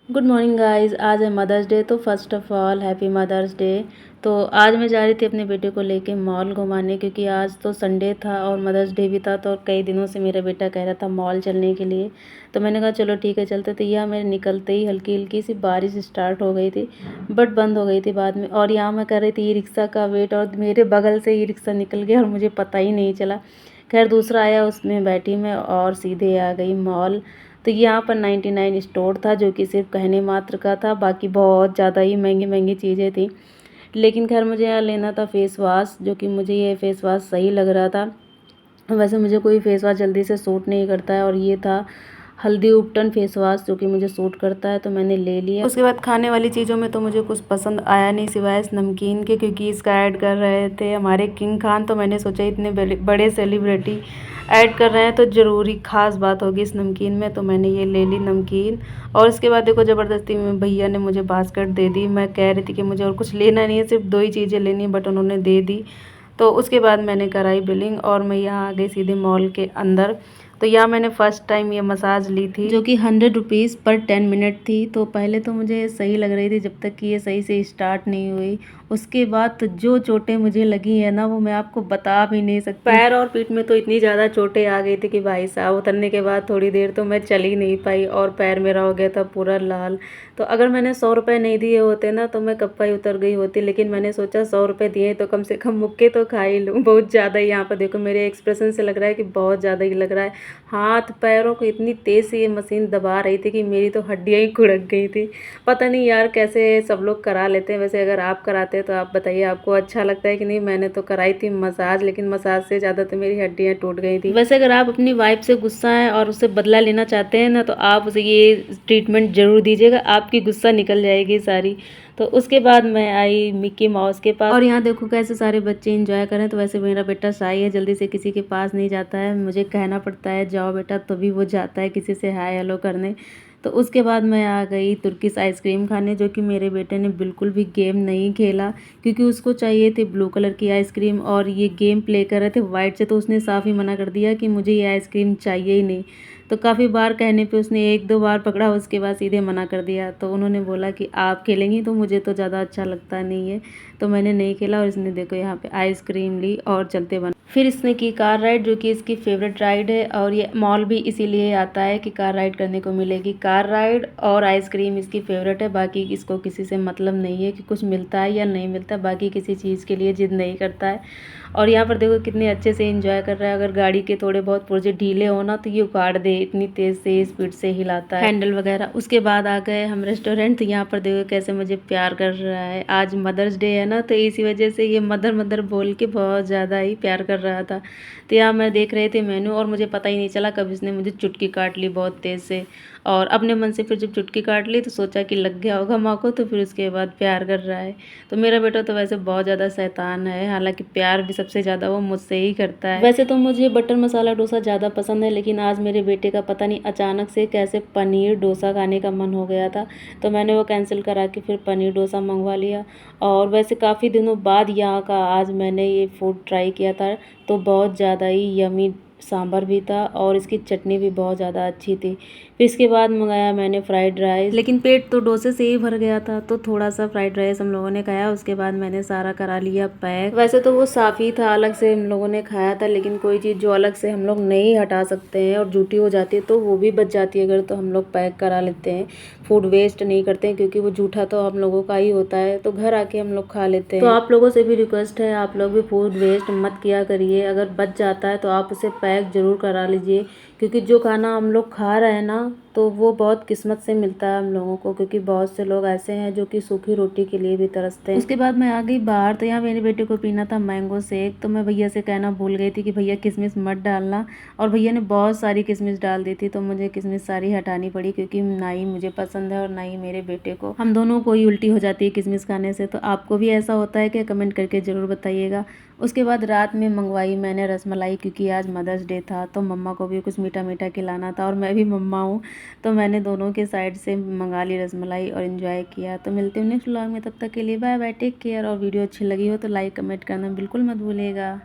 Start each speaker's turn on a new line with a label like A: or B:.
A: Good morning guys. आज है mother's day, तो first of all happy mother's day. तो आज मैं जा रही थी अपने बेटे को लेके मॉल घुमाने, क्योंकि आज तो संडे था और मदर्स डे भी था। तो कई दिनों से मेरा बेटा कह रहा था मॉल चलने के लिए, तो मैंने कहा चलो ठीक है चलते। तो यहाँ मेरे निकलते ही हल्की हल्की सी बारिश स्टार्ट हो गई थी, बट बंद हो गई थी बाद में। और यहाँ मैं कर रही थी ई रिक्शा का वेट, और मेरे बगल से ई रिक्शा निकल गया और मुझे पता ही नहीं चला। खैर दूसरा आया, उसमें बैठी मैं और सीधे आ गई मॉल। तो यहाँ पर 99 स्टोर था, जो कि सिर्फ कहने मात्र का था, बाकी बहुत ज़्यादा ही महंगी महंगी चीज़ें थी। लेकिन खैर मुझे यहाँ लेना था फेस वाश, जो कि मुझे ये फेस वाश सही लग रहा था। वैसे मुझे कोई फेस वाश जल्दी से सूट नहीं करता है, और ये था हल्दी उपटन फेस वाश, जो कि मुझे सूट करता है, तो मैंने ले लिया। उसके बाद खाने वाली चीज़ों में तो मुझे कुछ पसंद आया नहीं सिवाय इस नमकीन के, क्योंकि इसका ऐड कर रहे थे हमारे किंग खान। तो मैंने सोचा इतने बड़े सेलिब्रिटी ऐड कर रहे हैं तो ज़रूरी ख़ास बात होगी इस नमकीन में, तो मैंने ये ले ली नमकीन। और इसके बाद देखो ज़बरदस्ती में भैया ने मुझे बास्केट दे दी। मैं कह रही थी कि मुझे और कुछ लेना नहीं है, सिर्फ 2 ही चीज़ें लेनी है, बट उन्होंने दे दी। तो उसके बाद मैंने कराई बिलिंग और मैं यहाँ आ गई सीधे मॉल के अंदर। तो यहाँ मैंने फ़र्स्ट टाइम ये मसाज ली थी, जो कि 100 रुपीज़ पर 10 मिनट थी। तो पहले तो मुझे सही लग रही थी जब तक कि ये सही से स्टार्ट नहीं हुई। उसके बाद तो जो चोटें मुझे लगी है ना, वो मैं आपको बता भी नहीं सकती। पैर और पीठ में तो इतनी ज़्यादा चोटें आ गई थी कि भाई साहब, उतरने के बाद थोड़ी देर तो मैं चल ही नहीं पाई और पैर मेरा हो गया था पूरा लाल। तो अगर मैंने 100 रुपये नहीं दिए होते ना, तो मैं कब का ही उतर गई होती। लेकिन मैंने सोचा 100 रुपये दिए तो कम से कम मुक्के तो खा ही लूँ। बहुत ज़्यादा ही यहाँ पर देखो मेरे एक्सप्रेशन से लग रहा है कि बहुत ज़्यादा ही लग रहा है। हाथ पैरों को इतनी तेज़ से ये मशीन दबा रही थी कि मेरी तो हड्डियाँ ही खुड़क गई थी। पता नहीं यार कैसे सब लोग करा लेते हैं। वैसे अगर आप कराते हैं तो आप बताइए, आपको अच्छा लगता है कि नहीं। मैंने तो कराई थी मसाज, लेकिन मसाज से ज़्यादा तो मेरी हड्डियाँ टूट गई थी। वैसे अगर आप अपनी वाइफ से गुस्सा है और उससे बदला लेना चाहते हैं ना, तो आप उसे ये ट्रीटमेंट ज़रूर दीजिएगा, आपकी गुस्सा निकल जाएगी सारी। तो उसके बाद मैं आई मिक्की माउस के पास, और यहाँ देखो कैसे सारे बच्चे एंजॉय करें। तो वैसे मेरा बेटा शाय है, जल्दी से किसी के पास नहीं जाता है, मुझे कहना पड़ता है जाओ बेटा, तभी वो जाता है किसी से हाय हेलो करने। तो उसके बाद मैं आ गई तुर्किश आइसक्रीम खाने, जो कि मेरे बेटे ने बिल्कुल भी गेम नहीं खेला, क्योंकि उसको चाहिए थी ब्लू कलर की आइसक्रीम और ये गेम प्ले कर रहे थे वाइट से। तो उसने साफ़ ही मना कर दिया कि मुझे ये आइसक्रीम चाहिए ही नहीं। तो काफ़ी बार कहने पे उसने 1-2 बार पकड़ा, उसके बाद सीधे मना कर दिया। तो उन्होंने बोला कि आप खेलेंगी, तो मुझे तो ज़्यादा अच्छा लगता नहीं है, तो मैंने नहीं खेला। और इसने देखो यहाँ पे आइसक्रीम ली और चलते बना। फिर इसने की कार राइड, जो कि इसकी फेवरेट राइड है, और ये मॉल भी इसीलिए आता है कि कार राइड करने को मिलेगी। कार राइड और आइसक्रीम इसकी फेवरेट है, बाकी इसको किसी से मतलब नहीं है कि कुछ मिलता है या नहीं मिलता, बाकी किसी चीज़ के लिए जिद नहीं करता है। और यहाँ पर देखो कितने अच्छे से एंजॉय कर रहा है। अगर गाड़ी के थोड़े बहुत पुर्जे ढीले हो ना, तो ये उखाड़ दे, इतनी तेज़ से स्पीड से हिलाता है हैंडल वगैरह। उसके बाद आ गए हम रेस्टोरेंट। तो यहाँ पर देखो कैसे मुझे प्यार कर रहा है। आज मदर्स डे है ना, तो इसी वजह से ये मदर मदर बोल के बहुत ज़्यादा ही प्यार कर रहा था। तो यहाँ मैं देख रहे थे मेनू, और मुझे पता ही नहीं चला कब इसने मुझे चुटकी काट ली बहुत तेज़ से। और अपने मन से फिर जब चुटकी काट ली तो सोचा कि लग गया होगा माँ को, तो फिर उसके बाद प्यार कर रहा है। तो मेरा बेटा तो वैसे बहुत ज़्यादा शैतान है, हालांकि प्यार भी सबसे ज़्यादा वो मुझसे ही करता है। वैसे तो मुझे बटर मसाला डोसा ज़्यादा पसंद है, लेकिन आज मेरे बेटे का पता नहीं अचानक से कैसे पनीर डोसा खाने का मन हो गया था, तो मैंने वो कैंसिल करा के फिर पनीर डोसा मंगवा लिया। और वैसे काफ़ी दिनों बाद यहाँ का आज मैंने ये फूड ट्राई किया था, तो बहुत ज़्यादा ही यमी सांभर भी था और इसकी चटनी भी बहुत ज़्यादा अच्छी थी। फिर इसके बाद मंगाया मैंने फ्राइड राइस, लेकिन पेट तो डोसे से ही भर गया था, तो थोड़ा सा फ्राइड राइस हम लोगों ने खाया। उसके बाद मैंने सारा करा लिया पैक। वैसे तो वो साफ़ ही था, अलग से हम लोगों ने खाया था, लेकिन कोई चीज़ जो अलग से हम लोग नहीं हटा सकते हैं और जूठी हो जाती है तो वो भी बच जाती है अगर, तो हम लोग पैक करा लेते हैं। फूड वेस्ट नहीं करते हैं, क्योंकि वो जूठा तो हम लोगों का ही होता है, तो घर आके हम लोग खा लेते हैं। तो आप लोगों से भी रिक्वेस्ट है, आप लोग भी फूड वेस्ट मत किया करिए। अगर बच जाता है तो आप उसे पैक ज़रूर करा लीजिए, क्योंकि जो खाना हम लोग खा रहे हैं ना, तो वो बहुत किस्मत से मिलता है हम लोगों को, क्योंकि बहुत से लोग ऐसे हैं जो कि सूखी रोटी के लिए भी तरसते हैं। उसके बाद मैं आ गई बाहर। तो यहाँ मेरे बेटे को पीना था मैंगो शेक, तो मैं भैया से कहना भूल गई थी कि भैया किशमिश मत डालना, और भैया ने बहुत सारी किशमिश डाल दी थी, तो मुझे किशमिश सारी हटानी पड़ी, क्योंकि ना ही मुझे पसंद है और ना ही मेरे बेटे को। हम दोनों को ही उल्टी हो जाती है किशमिश खाने से। तो आपको भी ऐसा होता है क्या? कमेंट करके ज़रूर बताइएगा। उसके बाद रात में मंगवाई मैंने रसमलाई, क्योंकि आज मदर्स डे था, तो मम्मा को भी कुछ मीठा मीठा खिलाना था, और मैं भी मम्मा हूँ, तो मैंने दोनों के साइड से मंगा ली रसमलाई और इन्जॉय किया। तो मिलते हैं नेक्स्ट व्लॉग में, तब तक के लिए बाय बाय, टेक केयर। और वीडियो अच्छी लगी हो तो लाइक कमेंट करना बिल्कुल मत भूलिएगा।